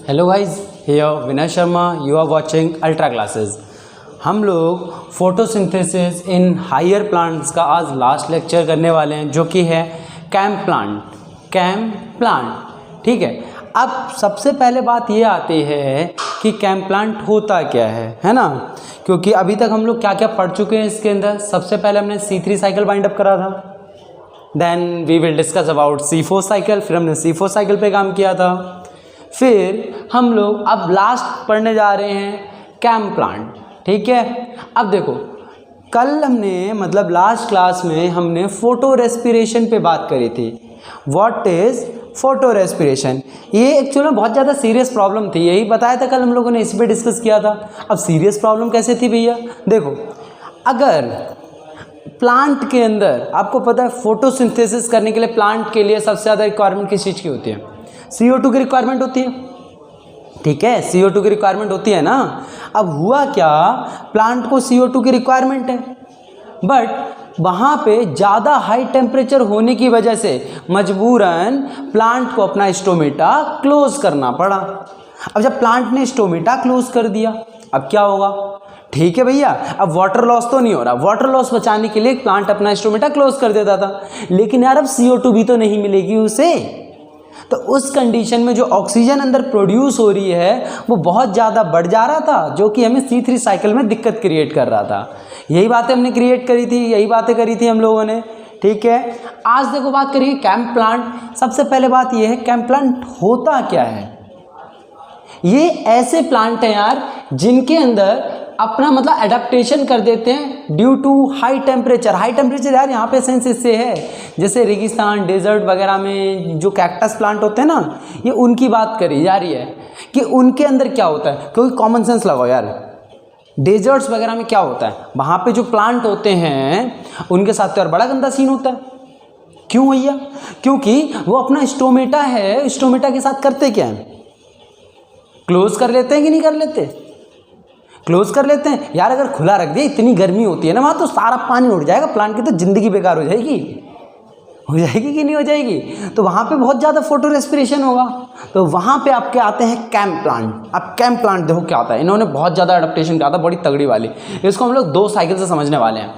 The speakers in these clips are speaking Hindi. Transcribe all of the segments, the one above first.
Hello guys, here Vinay Sharma, you are watching ultra classes. हम लोग फोटोसिंथेसिस इन हायर प्लांट्स का आज लास्ट लेक्चर करने वाले हैं, जो कि है कैंप प्लांट। ठीक है, अब सबसे पहले बात ये आती है कि कैंप प्लांट होता क्या है ना, क्योंकि अभी तक हम लोग क्या क्या पढ़ चुके हैं इसके अंदर। सबसे पहले हमने C3 साइकिल बाइंड अप करा था, then we will discuss about C4 cycle, फिर हमने C4 साइकिल पे काम किया था। फिर हम लोग अब लास्ट पढ़ने जा रहे हैं कैंप प्लांट। ठीक है, अब देखो, कल हमने मतलब लास्ट क्लास में हमने फोटो रेस्पिरेशन पे बात करी थी। What is photo respiration? ये एक्चुअली में बहुत ज़्यादा सीरियस प्रॉब्लम थी, यही बताया था कल हम लोगों ने, इस पे डिस्कस किया था। अब सीरियस प्रॉब्लम कैसे थी भैया? देखो, अगर प्लांट के अंदर आपको पता है फोटोसिंथेसिस करने के लिए प्लांट के लिए सबसे ज़्यादा रिक्वायरमेंट किस चीज़ की होती है? CO2 की रिक्वायरमेंट होती है। ठीक है, CO2 की रिक्वायरमेंट होती है ना। अब हुआ क्या, प्लांट को CO2 की रिक्वायरमेंट है, बट वहाँ पे ज़्यादा हाई टेम्परेचर होने की वजह से मजबूरन प्लांट को अपना स्टोमेटा क्लोज करना पड़ा। अब जब प्लांट ने स्टोमेटा क्लोज कर दिया, अब क्या होगा? ठीक है भैया, अब वाटर लॉस तो नहीं हो रहा, वाटर लॉस बचाने के लिए प्लांट अपना स्टोमेटा क्लोज कर देता था, लेकिन यार अब CO2 भी तो नहीं मिलेगी उसे। तो उस कंडीशन में जो ऑक्सीजन अंदर प्रोड्यूस हो रही है वो बहुत ज़्यादा बढ़ जा रहा था, जो कि हमें C3 साइकिल में दिक्कत क्रिएट कर रहा था। यही बातें हमने क्रिएट करी थी, यही बातें करी थी हम लोगों ने। ठीक है, आज देखो बात करिए कैंप प्लांट। सबसे पहले बात ये है, कैंप प्लांट होता क्या है? ये ऐसे प्लांट हैं यार जिनके अंदर अपना मतलब एडेप्टेशन कर देते हैं due to high temperature. High temperature यार यहाँ पे सेंस इससे है, जैसे रेगिस्तान, डेजर्ट वगैरह में जो कैक्टस प्लांट होते हैं ना, ये उनकी बात करी जा रही है कि उनके अंदर क्या होता है। क्योंकि कॉमन सेंस लगाओ यार, डेजर्ट्स वगैरह में क्या होता है, वहाँ पे जो प्लांट होते हैं उनके साथ तो यार बड़ा गंदा सीन होता है। क्यों भैया? क्योंकि वो अपना स्टोमेटा है, स्टोमेटा के साथ करते क्या है? क्लोज कर लेते हैं कि नहीं कर लेते? क्लोज कर लेते हैं यार। अगर खुला रख दिया, इतनी गर्मी होती है ना वहाँ, तो सारा पानी उड़ जाएगा, प्लांट की तो ज़िंदगी बेकार हो जाएगी कि नहीं हो जाएगी? तो वहाँ पे बहुत ज़्यादा फोटो रेस्पिरेशन होगा। तो वहाँ पे आपके आते हैं कैंप प्लांट। अब कैंप प्लांट देखो क्या होता है, इन्होंने बहुत ज़्यादा एडेप्टेशन किया था, बड़ी तगड़ी वाली। इसको हम लोग 2 साइकिल से समझने वाले हैं।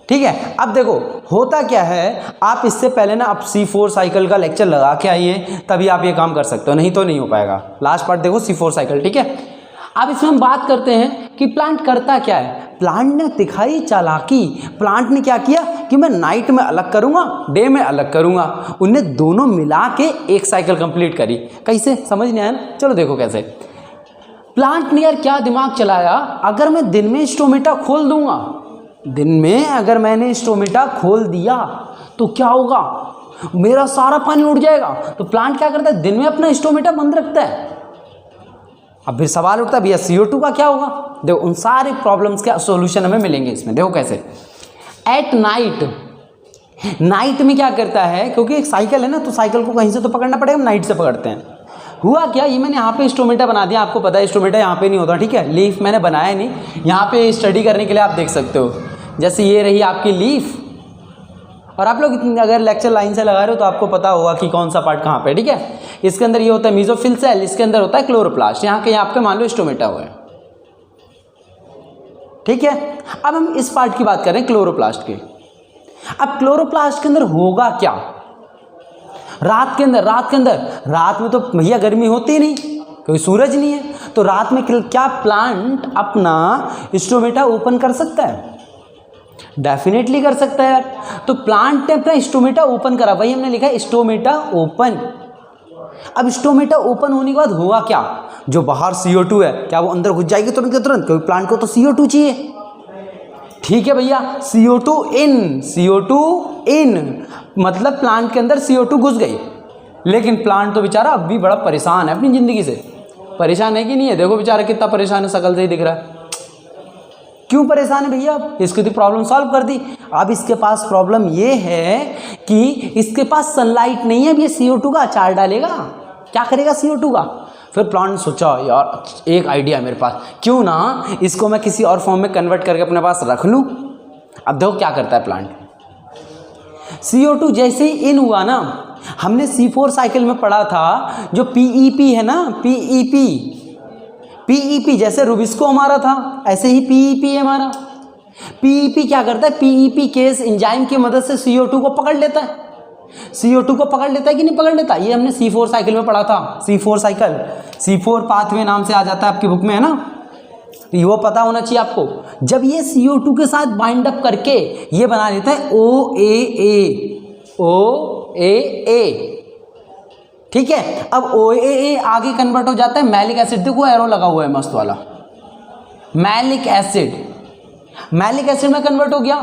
ठीक है, अब देखो होता क्या है, आप इससे पहले ना आप C4 साइकिल का लेक्चर लगा के आइए, तभी आप ये काम कर सकते हो, नहीं तो नहीं हो पाएगा। लास्ट पार्ट देखो C4 साइकिल। ठीक है, अब इसमें हम बात करते हैं कि प्लांट करता क्या है। प्लांट ने दिखाई चालाकी। प्लांट ने क्या किया कि मैं नाइट में अलग करूंगा, डे में अलग करूंगा। उनने दोनों मिला के एक साइकिल कंप्लीट करी। कैसे? समझ नहीं आया ना? चलो देखो कैसे। प्लांट ने यार क्या दिमाग चलाया, अगर मैं दिन में स्टोमेटा खोल दूंगा, दिन में अगर मैंने स्टोमेटा खोल दिया तो क्या होगा, मेरा सारा पानी उड़ जाएगा। तो प्लांट क्या करता है, दिन में अपना स्टोमेटा बंद रखता है। अब फिर सवाल उठता है भैया CO2 का क्या होगा? देखो, उन सारे प्रॉब्लम्स के सॉल्यूशन हमें मिलेंगे इसमें। देखो कैसे। एट नाइट में क्या करता है, क्योंकि एक साइकिल है ना, तो साइकिल को कहीं से तो पकड़ना पड़ेगा, हम नाइट से पकड़ते हैं। हुआ क्या, ये मैंने यहाँ पे स्टोमेटा बना दिया, आपको पता है स्टोमेटा यहाँ पे नहीं होता। ठीक है, लीफ मैंने बनाया नहीं, यहाँ पे स्टडी करने के लिए आप देख सकते हो। जैसे ये रही आपकी लीफ, और आप लोग अगर लेक्चर लाइन से लगा रहे हो तो आपको पता होगा कि कौन सा पार्ट कहाँ पे। ठीक है, इसके अंदर ये होता है मेसोफिल सेल, इसके अंदर होता है क्लोरोप्लास्ट, यहाँ के आपके मान लो स्टोमेटा हुआ है। ठीक है, अब हम इस पार्ट की बात करें क्लोरोप्लास्ट की। अब क्लोरोप्लास्ट के अंदर होगा क्या? रात में तो भैया गर्मी होती ही नहीं, क्योंकि सूरज नहीं है। तो रात में क्या प्लांट अपना स्टोमेटा ओपन कर सकता है? डेफिनेटली कर सकता है यार। तो प्लांट ने अपना स्टोमेटा ओपन करा, वही हमने लिखा है स्टोमेटा ओपन। अब स्टोमेटा ओपन होने के बाद हुआ क्या, जो बाहर CO2 है, क्या वो अंदर घुस जाएगी तुरंत के तुरंत? क्योंकि प्लांट को तो CO2 चाहिए। ठीक है भैया, CO2 इन मतलब प्लांट के अंदर CO2 घुस गई, लेकिन प्लांट तो बेचारा अब भी बड़ा परेशान है अपनी ज़िंदगी से। परेशान है कि नहीं है? देखो बेचारा कितना परेशान है, शकल से ही दिख रहा है। क्यों परेशान है भैया? इसकी तो प्रॉब्लम सॉल्व कर दी। अब इसके पास प्रॉब्लम ये है कि इसके पास सनलाइट नहीं है। अब ये CO2 का अचार डालेगा, क्या करेगा CO2 का? फिर प्लांट ने सोचा यार एक आइडिया है मेरे पास, क्यों ना इसको मैं किसी और फॉर्म में कन्वर्ट करके अपने पास रख लूँ। अब देखो क्या करता है प्लांट। CO2 जैसे ही इन हुआ ना, हमने C4 साइकिल में पढ़ा था जो पीईपी है ना, पीईपी जैसे रुबिस्को हमारा था, ऐसे ही पीईपी है हमारा। पीईपी क्या करता है, पीईपी केस एंजाइम की मदद से CO2 को पकड़ लेता है। CO2 को पकड़ लेता है कि नहीं पकड़ लेता, ये हमने C4 साइकिल में पढ़ा था। C4 साइकिल, C4 पाथवे नाम से आ जाता है आपकी बुक में, है ना, तो वो पता होना चाहिए आपको। जब ये CO2 के साथ बाइंड अप करके ये बना लेता है OAA, ठीक है। अब OAA आगे कन्वर्ट हो जाता है मैलिक एसिड, देखो एरो लगा हुआ है मस्त वाला, मैलिक एसिड में कन्वर्ट हो गया।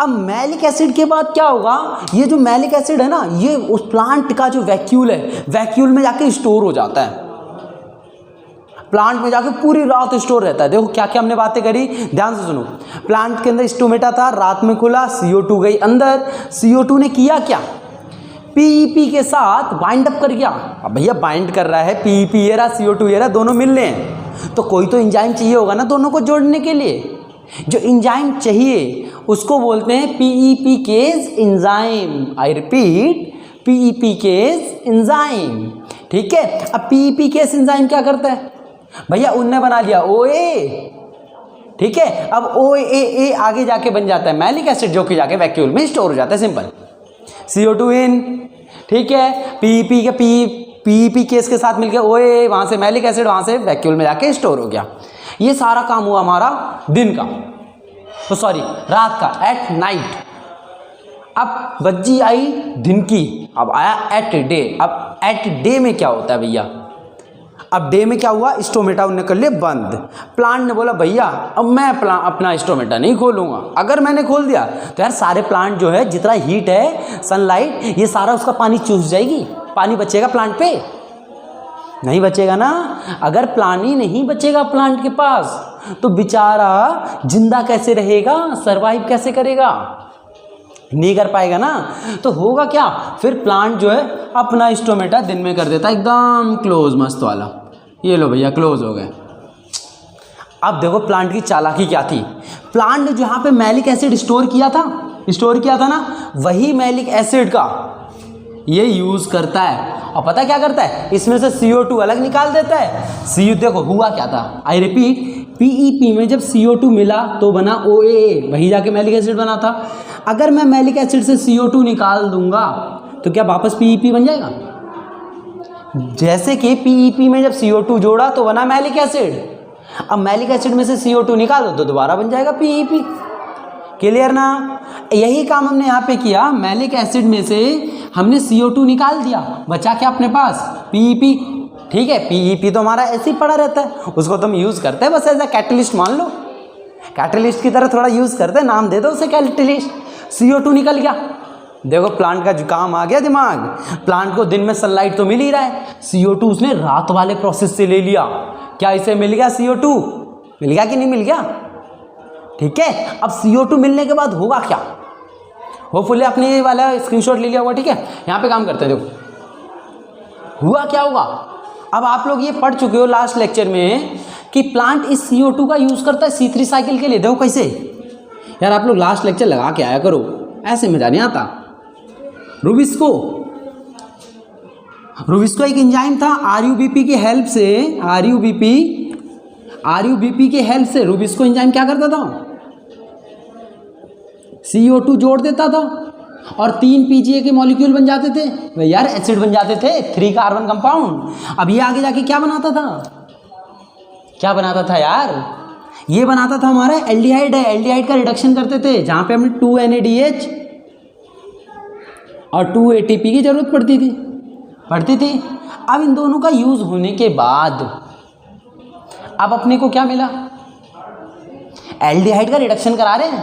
अब मैलिक एसिड के बाद क्या होगा, ये जो मैलिक एसिड है ना, ये उस प्लांट का जो वैक्यूल है, वैक्यूल में जाके स्टोर हो जाता है, प्लांट में जाके पूरी रात स्टोर रहता है। देखो क्या क्या हमने बातें करी, ध्यान से सुनो। प्लांट के अंदर स्टोमेटा था, रात में खुला, CO2 गई अंदर, CO2 ने किया क्या, पीईपी के साथ बाइंड अप कर गया। अब भैया बाइंड कर रहा है, पीईपी ये रहा, CO2 ये रहा, दोनों मिल रहे हैं, तो कोई तो एंजाइम चाहिए होगा ना दोनों को जोड़ने के लिए। जो एंजाइम चाहिए उसको बोलते हैं PEP case enzyme. I repeat, PEP case enzyme, ठीक है। अब पीईपी केस एंजाइम क्या करता है भैया, उनने बना लिया OA, ठीक है। अब OAA आगे जाके बन जाता है मैलिक एसिड, जो कि जाके वैक्यूल में स्टोर हो जाता है, सिंपल। CO2 इन, ठीक है, पीईपी के पीईपी केस के साथ मिलकर OAA, वहां से मैलिक एसिड, वहां से वैक्यूल में जाके स्टोर हो गया। ये सारा काम हुआ हमारा दिन का, तो सॉरी रात का, एट नाइट। अब बज्जी आई दिन की, अब आया एट डे। अब एट डे में क्या होता है भैया, अब डे में क्या हुआ, स्टोमेटा उन्होंने कर लिया बंद। प्लांट ने बोला भैया अब मैं अपना स्टोमेटा नहीं खोलूंगा, अगर मैंने खोल दिया तो यार सारे प्लांट जो है, जितना हीट है, सनलाइट, ये सारा उसका पानी चूस जाएगी, पानी बचेगा प्लांट पे नहीं बचेगा ना। अगर पानी नहीं बचेगा प्लांट के पास तो बेचारा जिंदा कैसे रहेगा, सरवाइव कैसे करेगा, नहीं कर पाएगा ना। तो होगा क्या, फिर प्लांट जो है अपना स्टोमेटा दिन में कर देता एकदम क्लोज, मस्त वाला। ये लो भैया क्लोज हो गए। अब देखो प्लांट की चालाकी क्या थी, प्लांट ने जहाँ पे मैलिक एसिड स्टोर किया था ना, वही मैलिक एसिड का ये यूज़ करता है। और पता क्या करता है, इसमें से CO2 अलग निकाल देता है। देखो हुआ क्या था, आई रिपीट, पीईपी में जब CO2 मिला तो बना OAA, वही जाके मैलिक एसिड बना था। अगर मैं मैलिक एसिड से CO2 निकाल दूंगा तो क्या वापस पीईपी बन जाएगा, जैसे कि पीईपी में जब CO2 जोड़ा तो बना मैलिक एसिड। अब मैलिक एसिड में से CO2 निकालो तो दोबारा बन जाएगा पीईपी। क्लियर ना, यही काम हमने यहाँ पे किया, मैलिक एसिड में से हमने CO2 निकाल दिया, बचा क्या अपने पास, पीईपी, ठीक है। पीईपी तो हमारा ऐसे ही पड़ा रहता है, उसको तो हम यूज़ करते हैं बस एज अ कैटलिस्ट, मान लो कैटलिस्ट की तरह थोड़ा यूज़ करते हैं, नाम दे दो उसे कैटलिस्ट। CO2 निकल गया, देखो प्लांट का काम आ गया दिमाग। प्लांट को दिन में सनलाइट तो मिल ही रहा है, CO2 उसने रात वाले प्रोसेस से ले लिया। क्या इसे मिल गया CO2, मिल गया कि नहीं मिल गया, ठीक है। अब CO2 मिलने के बाद होगा क्या, होपफुली आपने ये वाला स्क्रीनशॉट ले लिया होगा, ठीक है। यहाँ पे काम करते हैं, देखो हुआ क्या होगा। अब आप लोग ये पढ़ चुके हो लास्ट लेक्चर में कि प्लांट इस CO2 का यूज़ करता है C3 साइकिल के लिए। देखो कैसे, यार आप लोग लास्ट लेक्चर लगा के आया करो, ऐसे मजा नहीं आता। रुबिस्को एक एंजाइम था, RUBP की हेल्प से, RUBP की हेल्प से रुबिस्को एंजाइम क्या करता था, CO2 जोड़ देता था और 3 PGA के मॉलिक्यूल बन जाते थे, वे यार एसिड बन जाते थे, 3 कार्बन कंपाउंड। अब ये आगे जाके क्या बनाता था यार, ये बनाता था हमारा एल्डिहाइड है, एल्डिहाइड का रिडक्शन करते थे, जहाँ पे हमें 2 NADH और 2 ATP की जरूरत पड़ती थी। अब इन दोनों का यूज होने के बाद अब अपने को क्या मिला, एल्डिहाइड का रिडक्शन करा रहे हैं,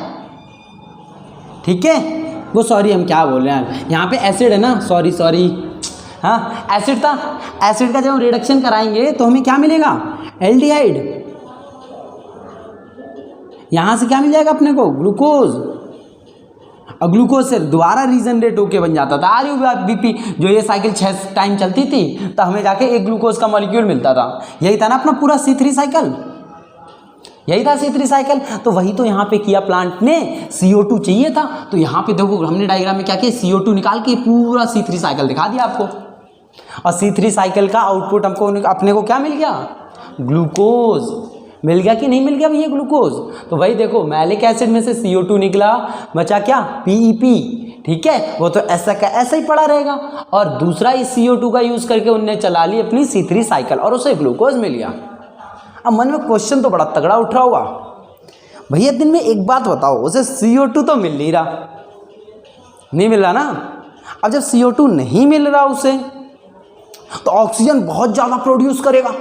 ठीक है। वो सॉरी हम क्या बोल रहे हैं, यहाँ पे एसिड है ना, सॉरी हाँ एसिड था, एसिड का जब हम रिडक्शन कराएंगे तो हमें क्या मिलेगा, एल्डिहाइड। यहाँ से क्या मिल जाएगा अपने को, ग्लूकोज। और ग्लूकोज से दोबारा रीजनरेट होके बन जाता था RUBP। जो ये साइकिल 6 टाइम चलती थी तो हमें जाके एक ग्लूकोज का मॉलिक्यूल मिलता था। यही था ना अपना पूरा C3 साइकिल। यही था C3 साइकिल। तो वही तो यहाँ पे किया प्लांट ने, CO2 चाहिए था, तो यहाँ पे देखो हमने डायग्राम में क्या किया, CO2 निकाल के पूरा C3 साइकिल दिखा दिया आपको। और C3 साइकिल का आउटपुट हमको अपने को क्या मिल गया, ग्लूकोज मिल गया कि नहीं मिल गया भैया ग्लूकोज। तो वही देखो मैलिक एसिड में से CO2 निकला, बचा क्या, PEP, ठीक है, वो तो ऐसा का ऐसा ही पड़ा रहेगा। और दूसरा इस CO2 का यूज करके उनने चला ली अपनी C3 साइकिल और उसे ग्लूकोज मिल गया। अब मन में क्वेश्चन तो बड़ा तगड़ा उठ रहा होगा, भैया दिन में एक बात बताओ, उसे CO2 तो मिल नहीं रहा, नहीं मिल रहा ना। अब जब CO2 नहीं मिल रहा उसे, तो ऑक्सीजन बहुत ज़्यादा प्रोड्यूस करेगा,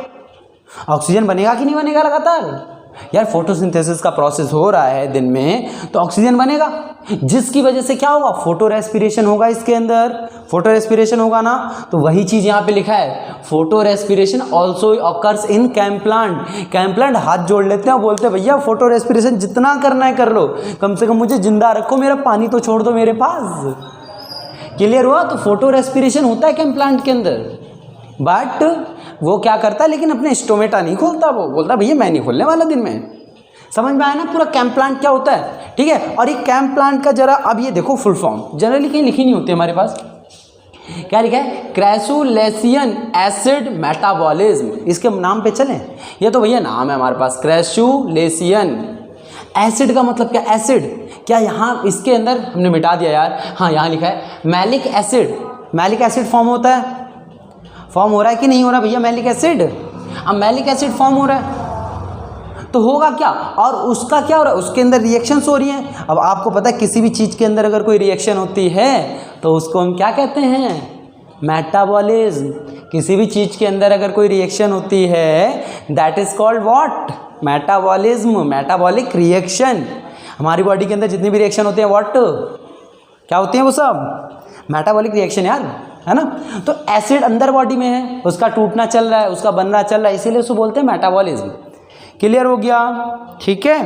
ऑक्सीजन बनेगा कि नहीं बनेगा लगातार। यार फोटोसिंथेसिस का प्रोसेस हो रहा है दिन में, तो ऑक्सीजन बनेगा, जिसकी वजह से क्या होगा, फोटो रेस्पिरेशन होगा इसके अंदर, फोटो रेस्पिरेशन होगा ना। तो वही चीज़ यहाँ पे लिखा है, photorespiration also occurs in CAM plant. CAM plant हाथ जोड़ लेते हैं और बोलते हैं भैया फोटो रेस्पिरेशन जितना करना है कर लो, कम से कम मुझे जिंदा रखो, मेरा पानी तो छोड़ दो मेरे पास। क्लियर हुआ। तो फोटो रेस्पिरेशन होता है कैम प्लांट के अंदर, बट वो क्या करता है, लेकिन अपने स्टोमेटा नहीं खोलता, वो बोलता भैया मैं नहीं खोलने वाला दिन में। समझ में आया ना पूरा कैम्प प्लांट क्या होता है, ठीक है। और ये कैम्प प्लांट का जरा अब ये देखो फुल फॉर्म, जनरली कहीं लिखी नहीं होती हमारे पास, क्या लिखा है, क्रैसुलेशियन एसिड मेटाबॉलिज्म। इसके नाम पे चलें, ये तो भैया नाम है हमारे पास, क्रैसुलेशियन एसिड का मतलब क्या, एसिड क्या, यहाँ इसके अंदर हमने मिटा दिया यार, हाँ यहाँ लिखा है malic acid. Malic acid form होता है, फॉर्म हो रहा है कि नहीं हो रहा भैया मैलिक एसिड। अब मैलिक एसिड फॉर्म हो रहा है तो होगा क्या, और उसका क्या हो रहा है, उसके अंदर रिएक्शंस हो रही हैं। अब आपको पता है किसी भी चीज़ के अंदर अगर कोई रिएक्शन होती है तो उसको हम क्या कहते हैं, मेटाबॉलिज्म। किसी भी चीज़ के अंदर अगर कोई रिएक्शन होती है that is called what, metabolism, metabolic reaction. हमारी बॉडी के अंदर जितनी भी रिएक्शन होते हैं व्हाट, क्या होती हैं वो सब, मेटाबॉलिक रिएक्शन यार, है ना। तो एसिड अंदर बॉडी में है, उसका टूटना चल रहा है, उसका बनना चल रहा है, इसीलिए उसको बोलते हैं मेटाबॉलिज्म। क्लियर हो गया, ठीक है।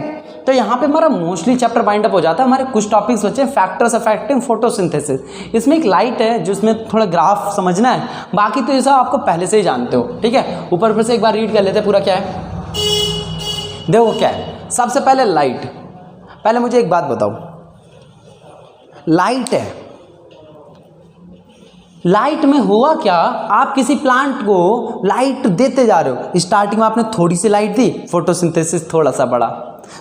तो यहाँ पे हमारा मोस्टली चैप्टर बाइंड अप हो जाता है। हमारे कुछ टॉपिक्स बचे हैं, फैक्टर्स अफेक्टिंग फोटोसिंथेसिस, इसमें एक लाइट है जिसमें थोड़ा ग्राफ समझना है, बाकी तो ये सब आपको पहले से ही जानते हो, ठीक है। ऊपर से एक बार रीड कर लेते हैं पूरा क्या है, देखो क्या है। सबसे पहले लाइट, पहले मुझे एक बात बताओ, लाइट है, लाइट में हुआ क्या, आप किसी प्लांट को लाइट देते जा रहे हो, स्टार्टिंग में आपने थोड़ी सी लाइट दी, फोटोसिंथेसिस थोड़ा सा बढ़ा,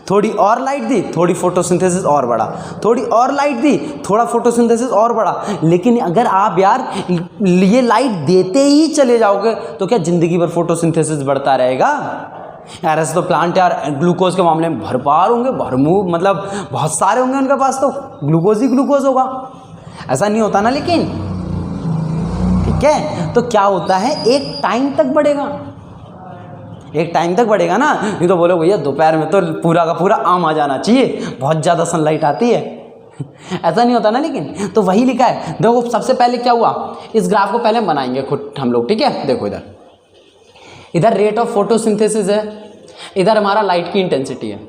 थोड़ी और लाइट दी, थोड़ी फोटोसिंथेसिस और बढ़ा, थोड़ी और लाइट दी, थोड़ा फोटोसिंथेसिस और बढ़ा। लेकिन अगर आप यार ये लाइट देते ही चले जाओगे तो क्या जिंदगी भर फोटोसिंथेसिस बढ़ता रहेगा यार। ऐसे तो प्लांट यार ग्लूकोज के मामले में भरपार होंगे, भरमूर, मतलब बहुत सारे होंगे उनके पास, तो ग्लूकोज ही ग्लूकोज होगा, ऐसा नहीं होता ना। लेकिन ठीक है, तो क्या होता है, एक टाइम तक बढ़ेगा, एक टाइम तक बढ़ेगा ना। नहीं तो बोलो भैया दोपहर में तो पूरा का पूरा आम आ जाना चाहिए, बहुत ज़्यादा सनलाइट आती है, ऐसा नहीं होता ना। लेकिन तो वही लिखा है, देखो सबसे पहले क्या हुआ, इस ग्राफ को पहले बनाएंगे खुद हम लोग, ठीक है। देखो इधर, इधर रेट ऑफ फोटोसिंथेसिस है, इधर हमारा लाइट की इंटेंसिटी है।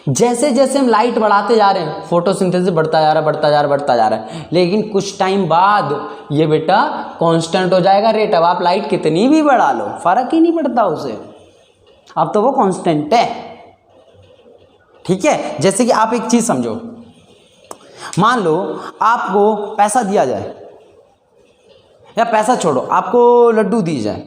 जैसे जैसे हम लाइट बढ़ाते जा रहे हैं फोटोसिंथेसिस बढ़ता जा रहा है, बढ़ता जा रहा है, बढ़ता जा रहा है। लेकिन कुछ टाइम बाद ये बेटा कांस्टेंट हो जाएगा रेट। अब आप लाइट कितनी भी बढ़ा लो फर्क ही नहीं पड़ता उसे, अब तो वो कांस्टेंट है, ठीक है। जैसे कि आप एक चीज समझो, मान लो आपको पैसा दिया जाए, या पैसा छोड़ो आपको लड्डू दी जाए,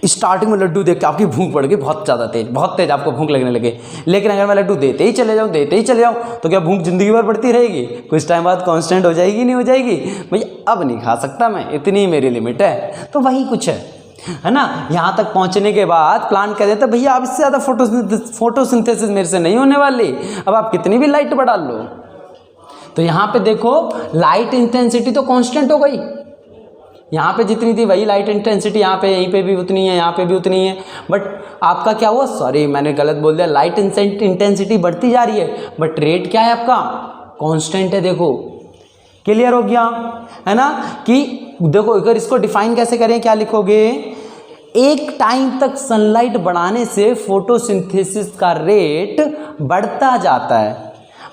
स्टार्टिंग में लड्डू देख के आपकी भूख बढ़ गई बहुत ज़्यादा तेज, बहुत तेज आपको भूख लगने लगे। लेकिन अगर मैं लड्डू देते ही चले जाऊँ, देते ही चले जाऊँ, तो क्या भूख जिंदगी भर बढ़ती रहेगी, कुछ टाइम बाद कांस्टेंट हो जाएगी, नहीं हो जाएगी, भैया अब नहीं खा सकता मैं, इतनी मेरी लिमिट है। तो वही कुछ है ना। यहाँ तक पहुँचने के बाद प्लांट कह देता भैया अब इससे ज़्यादा फोटोसिंथेसिस मेरे से नहीं होने वाली, अब आप कितनी भी लाइट बढ़ा लो। तो यहाँ पे देखो लाइट इंटेंसिटी तो कांस्टेंट हो गई, यहाँ पे जितनी थी वही लाइट इंटेंसिटी यहाँ पे, यहीं पे भी उतनी है, यहाँ पे भी उतनी है। बट आपका क्या हुआ, सॉरी मैंने गलत बोल दिया, लाइट इंटेंसिटी बढ़ती जा रही है बट रेट क्या है आपका, कांस्टेंट है। देखो क्लियर हो गया है ना। कि देखो अगर इसको डिफाइन कैसे करें, क्या लिखोगे, एक टाइम तक सनलाइट बढ़ाने से फोटोसिंथेसिस का रेट बढ़ता जाता है,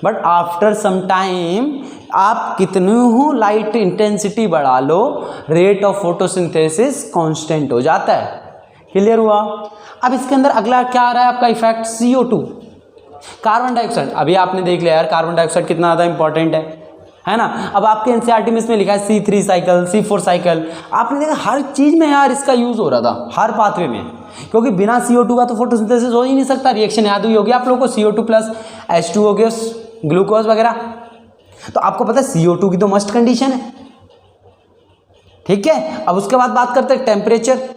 बट आफ्टर सम टाइम आप कितनी हो लाइट इंटेंसिटी बढ़ा लो, रेट ऑफ फोटोसिंथेसिस कांस्टेंट हो जाता है। क्लियर हुआ। अब इसके अंदर अगला क्या आ रहा है आपका इफेक्ट, CO2, कार्बन डाइऑक्साइड। अभी आपने देख लिया यार कार्बन डाइऑक्साइड कितना ज़्यादा इंपॉर्टेंट है ना। अब आपके एनसीईआरटी में इसमें लिखा है C3 साइकिल, C4 साइकिल, आपने देखा हर चीज़ में यार इसका यूज़ हो रहा था, हर पाथवे में, क्योंकि बिना CO2 का तो फोटोसिंथेसिस हो ही नहीं सकता। रिएक्शन याद हुई होगी आप लोगों को, CO2 plus H2O gas, glucose वगैरह। तो आपको पता है CO2 की तो मस्ट कंडीशन है, ठीक है। अब उसके बाद बात करते हैं टेम्परेचर।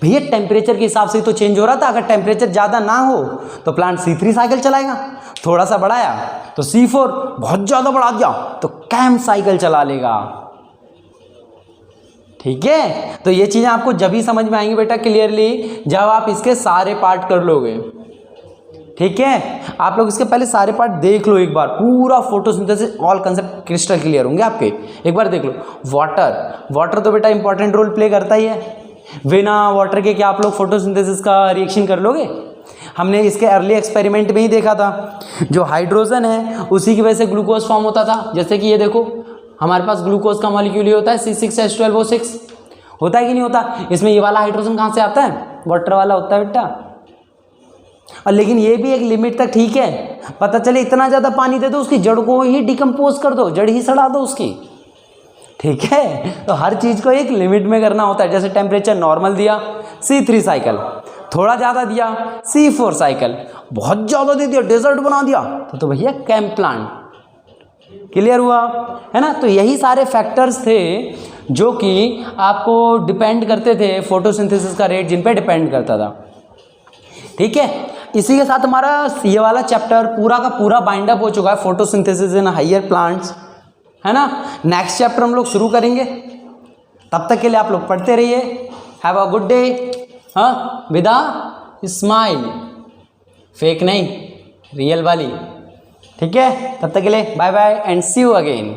भैया टेम्परेचर के हिसाब से तो चेंज हो रहा था। अगर टेम्परेचर ज़्यादा ना हो तो प्लांट C3 साइकिल चलाएगा, थोड़ा सा बढ़ाया तो C4, बहुत ज़्यादा बढ़ा दिया तो कैम साइकिल चला लेगा, ठीक है। तो ये चीज़ें आपको जब ही समझ में आएंगी बेटा क्लियरली, जब आप इसके सारे पार्ट कर लोगे, ठीक है। आप लोग इसके पहले सारे पार्ट देख लो एक बार, पूरा photosynthesis all concept crystal clear होंगे आपके। एक बार देख लो। वाटर तो बेटा इंपॉर्टेंट रोल प्ले करता ही है, बिना वाटर के क्या आप लोग फोटोसिंथेसिस का रिएक्शन कर लोगे। हमने इसके अर्ली एक्सपेरिमेंट में ही देखा था, जो हाइड्रोजन है उसी की वजह से ग्लूकोज फॉर्म होता था। जैसे कि ये देखो, हमारे पास ग्लूकोज का मॉलिक्यूल होता है C6H12O6, होता है कि नहीं होता। इसमें ये वाला हाइड्रोजन कहाँ से आता है, वाटर वाला होता है बेटा। और लेकिन ये भी एक लिमिट तक ठीक है, पता चले इतना ज़्यादा पानी दे दो उसकी जड़ को ही डिकम्पोज कर दो, जड़ ही सड़ा दो उसकी, ठीक है। तो हर चीज़ को एक लिमिट में करना होता है। जैसे टेम्परेचर नॉर्मल दिया C3 साइकिल, थोड़ा ज़्यादा दिया C4 साइकिल, बहुत ज़्यादा दे दिया डेजर्ट बना दिया तो भैया कैम प्लांट, क्लियर हुआ है ना। तो यही सारे फैक्टर्स थे जो कि आपको डिपेंड करते थे, फोटोसिंथेसिस का रेट जिन पे डिपेंड करता था, ठीक है। इसी के साथ हमारा ये वाला चैप्टर पूरा का पूरा बाइंड अप हो चुका है, फोटोसिंथेसिस इन हायर प्लांट्स, है ना। नेक्स्ट चैप्टर हम लोग शुरू करेंगे, तब तक के लिए आप लोग पढ़ते रहिए। हैव अ गुड डे, हाँ, विद अ स्माइल, फेक नहीं, रियल वाली, ठीक है। तब तक के लिए bye bye and see you again.